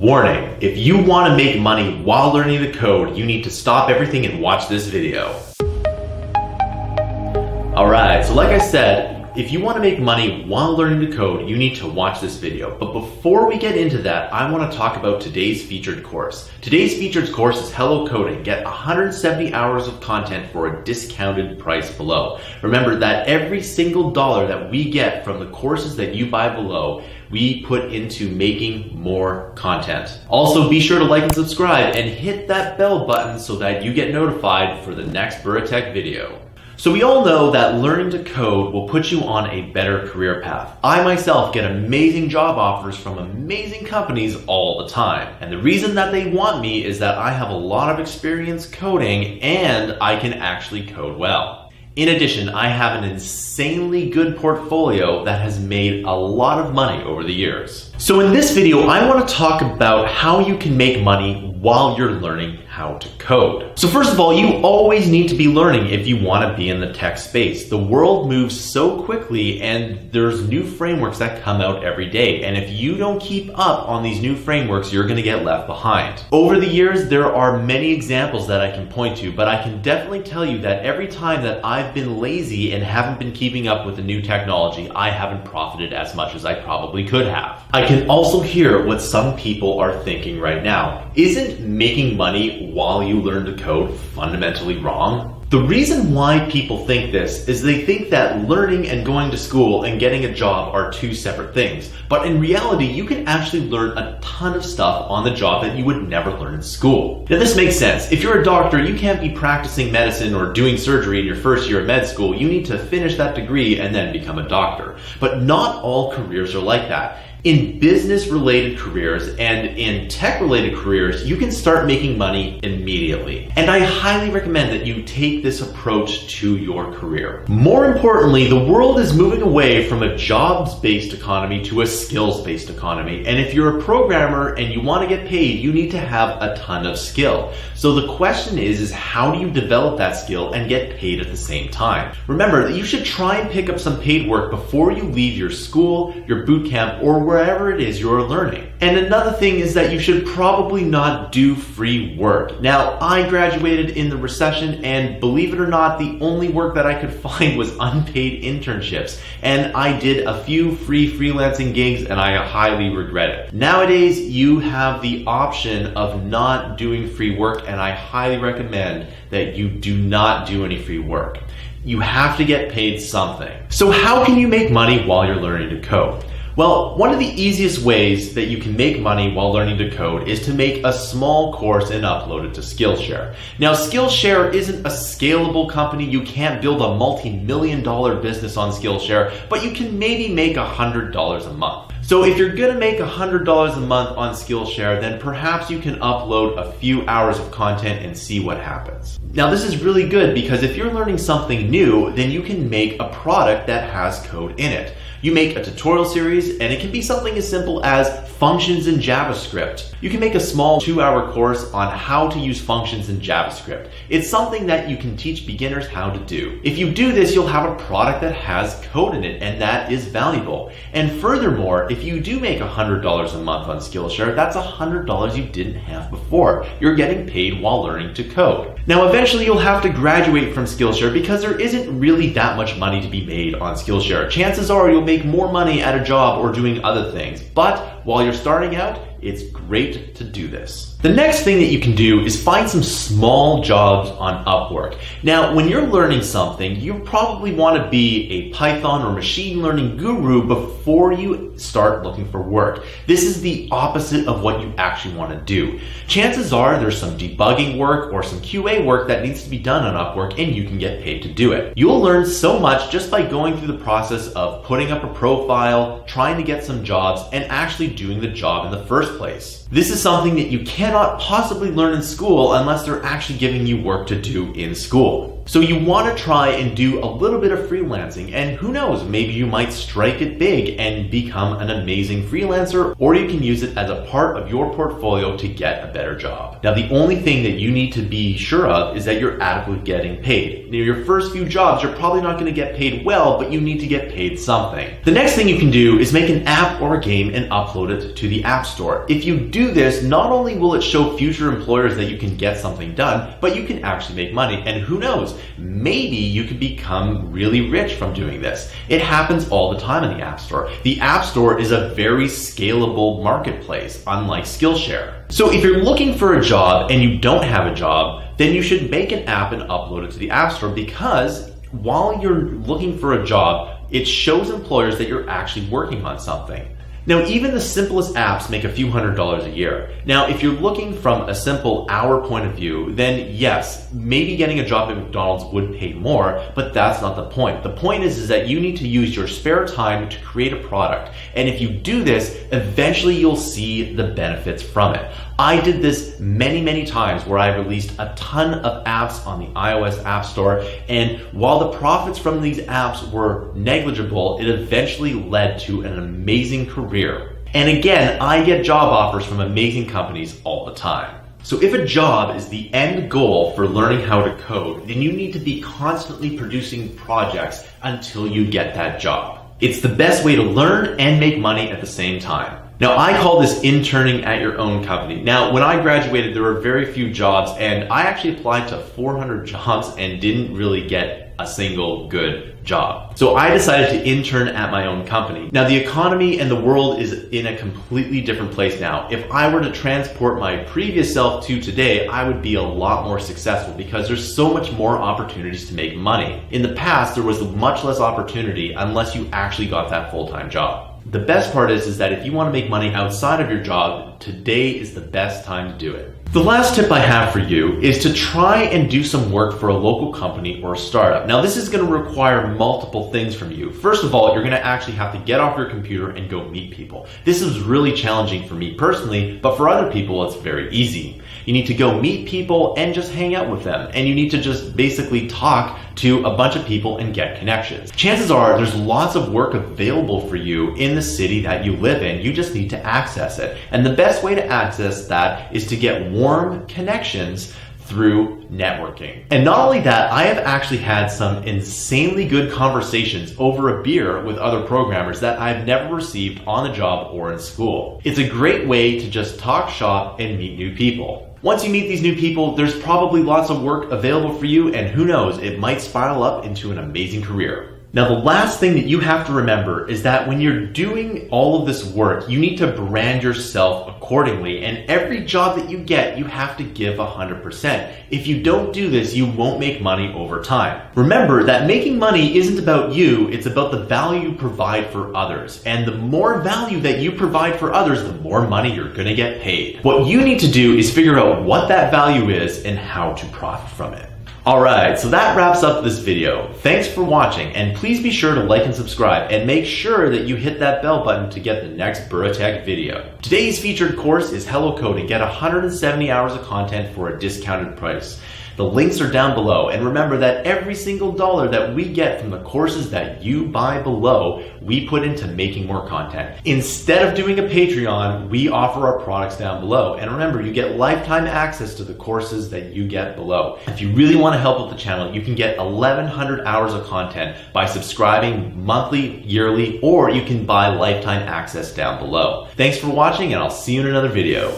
Warning, if you want to make money while learning to code, you need to stop everything and watch this video. Alright, so like I said, if you want to make money while learning to code, you need to watch this video. But before we get into that, I want to talk about today's featured course. Today's featured course is Hello Coding. Get 170 hours of content for a discounted price below. Remember that every single dollar that we get from the courses that you buy below, we put into making more content. Also, be sure to like and subscribe and hit that bell button so that you get notified for the next Buratech video. So we all know that learning to code will put you on a better career path. I myself get amazing job offers from amazing companies all the time. And the reason that they want me is that I have a lot of experience coding and I can actually code well. In addition, I have an insanely good portfolio that has made a lot of money over the years. So in this video, I want to talk about how you can make money while you're learning how to code. So first of all, you always need to be learning if you want to be in the tech space. The world moves so quickly and there's new frameworks that come out every day. And if you don't keep up on these new frameworks, you're going to get left behind. Over the years, there are many examples that I can point to, but I can definitely tell you that every time that I've been lazy and haven't been keeping up with the new technology, I haven't profited as much as I probably could have. I can also hear what some people are thinking right now. Isn't making money while you learn to code fundamentally wrong? The reason why people think this is they think that learning and going to school and getting a job are two separate things. But in reality, you can actually learn a ton of stuff on the job that you would never learn in school. Now this makes sense. If you're a doctor, you can't be practicing medicine or doing surgery in your first year of med school. You need to finish that degree and then become a doctor. But not all careers are like that. In business-related careers and in tech-related careers, you can start making money immediately. And I highly recommend that you take this approach to your career. More importantly, the world is moving away from a jobs-based economy to a skills-based economy. And if you're a programmer and you want to get paid, you need to have a ton of skill. So the question is how do you develop that skill and get paid at the same time? Remember that you should try and pick up some paid work before you leave your school, your boot camp, or wherever it is you're learning. And another thing is that you should probably not do free work. Now, I graduated in the recession, and believe it or not, the only work that I could find was unpaid internships. And I did a few free freelancing gigs, and I highly regret it. Nowadays, you have the option of not doing free work, and I highly recommend that you do not do any free work. You have to get paid something. So how can you make money while you're learning to code? Well, one of the easiest ways that you can make money while learning to code is to make a small course and upload it to Skillshare. Now, Skillshare isn't a scalable company. You can't build a multi-million-dollar business on Skillshare, but you can maybe make $100 a month. So if you're gonna make $100 a month on Skillshare, then perhaps you can upload a few hours of content and see what happens. Now this is really good because if you're learning something new, then you can make a product that has code in it. You make a tutorial series and it can be something as simple as functions in JavaScript. You can make a small 2-hour course on how to use functions in JavaScript. It's something that you can teach beginners how to do. If you do this, you'll have a product that has code in it, and that is valuable. And furthermore, if you do make $100 a month on Skillshare, that's $100 you didn't have before. You're getting paid while learning to code. Now eventually you'll have to graduate from Skillshare because there isn't really that much money to be made on Skillshare. Chances are you'll make more money at a job or doing other things. But while you're starting out, it's great to do this. The next thing that you can do is find some small jobs on Upwork. Now, when you're learning something, you probably want to be a Python or machine learning guru before you start looking for work. This is the opposite of what you actually want to do. Chances are there's some debugging work or some QA work that needs to be done on Upwork, and you can get paid to do it. You'll learn so much just by going through the process of putting up a profile, trying to get some jobs, and actually doing the job in the first place. This is something that you cannot possibly learn in school unless they're actually giving you work to do in school. So you want to try and do a little bit of freelancing, and who knows, maybe you might strike it big and become an amazing freelancer, or you can use it as a part of your portfolio to get a better job. Now, the only thing that you need to be sure of is that you're adequately getting paid. Now, your first few jobs, you're probably not going to get paid well, but you need to get paid something. The next thing you can do is make an app or a game and upload it to the App Store. If you do this, not only will it show future employers that you can get something done, but you can actually make money. And who knows, maybe you could become really rich from doing this. It happens all the time in the App Store. The App Store is a very scalable marketplace, unlike Skillshare. So if you're looking for a job and you don't have a job, then you should make an app and upload it to the App Store, because while you're looking for a job, it shows employers that you're actually working on something. Now, even the simplest apps make a few $100s a year. Now, if you're looking from a simple hour point of view, then yes, maybe getting a job at McDonald's would pay more, but that's not the point. The point is that you need to use your spare time to create a product. And if you do this, eventually you'll see the benefits from it. I did this many times where I released a ton of apps on the iOS App Store, and while the profits from these apps were negligible, it eventually led to an amazing career. And again, I get job offers from amazing companies all the time. So if a job is the end goal for learning how to code, then you need to be constantly producing projects until you get that job. It's the best way to learn and make money at the same time. Now, I call this interning at your own company. Now, when I graduated, there were very few jobs, and I actually applied to 400 jobs and didn't really get a single good job. So I decided to intern at my own company. Now, the economy and the world is in a completely different place now. If I were to transport my previous self to today, I would be a lot more successful because there's so much more opportunities to make money. In the past, there was much less opportunity unless you actually got that full-time job. The best part is that if you want to make money outside of your job, today is the best time to do it. The last tip I have for you is to try and do some work for a local company or a startup. Now, this is going to require multiple things from you. First of all, you're going to actually have to get off your computer and go meet people. This is really challenging for me personally, but for other people, it's very easy. You need to go meet people and just hang out with them. And you need to just basically talk to a bunch of people and get connections. Chances are there's lots of work available for you in the city that you live in. You just need to access it. And the best way to access that is to get warm connections through networking. And not only that, I have actually had some insanely good conversations over a beer with other programmers that I've never received on the job or in school. It's a great way to just talk shop and meet new people. Once you meet these new people, there's probably lots of work available for you, and who knows, it might spiral up into an amazing career. Now, the last thing that you have to remember is that when you're doing all of this work, you need to brand yourself accordingly. And every job that you get, you have to give 100%. If you don't do this, you won't make money over time. Remember that making money isn't about you, it's about the value you provide for others. And the more value that you provide for others, the more money you're gonna get paid. What you need to do is figure out what that value is and how to profit from it. Alright, so that wraps up this video. Thanks for watching, and please be sure to like and subscribe, and make sure that you hit that bell button to get the next Buratech video. Today's featured course is Hello Code, and get 170 hours of content for a discounted price. The links are down below, and remember that every single dollar that we get from the courses that you buy below, we put into making more content. Instead of doing a Patreon, we offer our products down below. And remember, you get lifetime access to the courses that you get below. If you really want to help with the channel, you can get 1,100 hours of content by subscribing monthly, yearly, or you can buy lifetime access down below. Thanks for watching, and I'll see you in another video.